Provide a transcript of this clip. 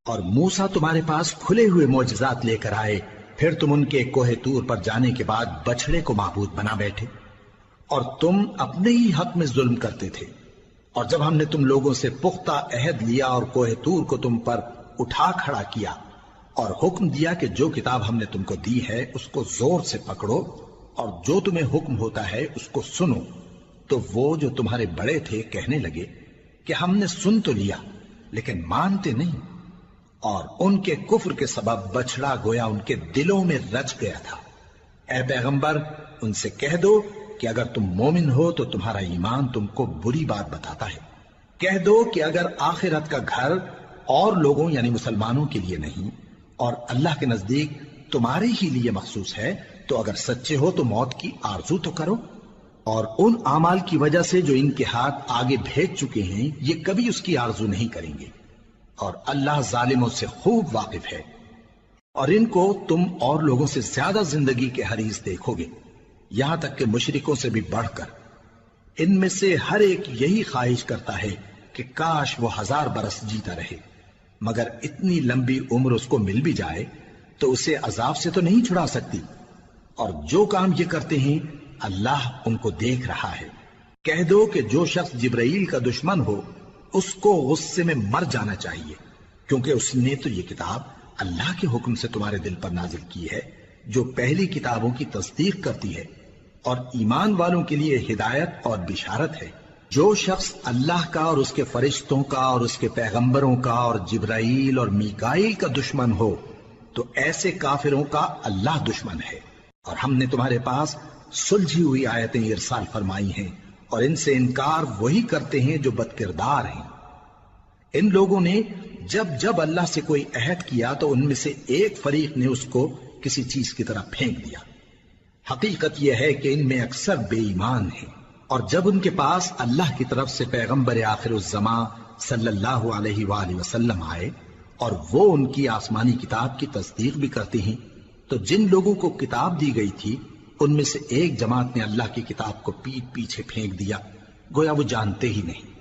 اور موسیٰ تمہارے پاس کھلے ہوئے معجزات لے کر آئے، پھر تم ان کے کوہ طور پر جانے کے بعد بچڑے کو معبود بنا بیٹھے، اور تم اپنے ہی حق میں ظلم کرتے تھے۔ اور جب ہم نے تم لوگوں سے پختہ عہد لیا اور کوہ طور کو تم پر اٹھا کھڑا کیا اور حکم دیا کہ جو کتاب ہم نے تم کو دی ہے اس کو زور سے پکڑو اور جو تمہیں حکم ہوتا ہے اس کو سنو، تو وہ جو تمہارے بڑے تھے کہنے لگے کہ ہم نے سن تو لیا لیکن مانتے نہیں، اور ان کے کفر کے سبب بچڑا گویا ان کے دلوں میں رچ گیا تھا۔ اے پیغمبر ان سے کہہ دو کہ اگر تم مومن ہو تو تمہارا ایمان تم کو بری بات بتاتا ہے۔ کہہ دو کہ اگر آخرت کا گھر اور لوگوں یعنی مسلمانوں کے لیے نہیں اور اللہ کے نزدیک تمہارے ہی لیے مخصوص ہے تو اگر سچے ہو تو موت کی آرزو تو کرو، اور ان اعمال کی وجہ سے جو ان کے ہاتھ آگے بھیج چکے ہیں یہ کبھی اس کی آرزو نہیں کریں گے، اور اللہ ظالموں سے خوب واقف ہے۔ اور ان کو تم اور لوگوں سے زیادہ زندگی کے حریص دیکھو گے، یہاں تک کہ مشرکوں سے بھی بڑھ کر۔ ان میں سے ہر ایک یہی خواہش کرتا ہے کہ کاش وہ 1000 برس جیتا رہے، مگر اتنی لمبی عمر اس کو مل بھی جائے تو اسے عذاب سے تو نہیں چھڑا سکتی، اور جو کام یہ کرتے ہیں اللہ ان کو دیکھ رہا ہے۔ کہہ دو کہ جو شخص جبرائیل کا دشمن ہو اس کو غصے میں مر جانا چاہیے، کیونکہ اس نے تو یہ کتاب اللہ کے حکم سے تمہارے دل پر نازل کی ہے جو پہلی کتابوں کی تصدیق کرتی ہے اور ایمان والوں کے لیے ہدایت اور بشارت ہے۔ جو شخص اللہ کا اور اس کے فرشتوں کا اور اس کے پیغمبروں کا اور جبرائیل اور میکائیل کا دشمن ہو تو ایسے کافروں کا اللہ دشمن ہے۔ اور ہم نے تمہارے پاس سلجھی ہوئی آیتیں ارسال فرمائی ہیں، اور ان سے انکار وہی کرتے ہیں جو بد کردار ہیں۔ ان لوگوں نے جب جب اللہ سے کوئی عہد کیا تو ان میں سے ایک فریق نے اس کو کسی چیز کی طرح پھینک دیا۔ حقیقت یہ ہے کہ ان میں اکثر بے ایمان ہیں، اور جب ان کے پاس اللہ کی طرف سے پیغمبر آخر الزماں صلی اللہ علیہ وآلہ وسلم آئے اور وہ ان کی آسمانی کتاب کی تصدیق بھی کرتے ہیں، تو جن لوگوں کو کتاب دی گئی تھی ان میں سے ایک جماعت نے اللہ کی کتاب کو پیٹھ پیچھے پھینک دیا، گویا وہ جانتے ہی نہیں۔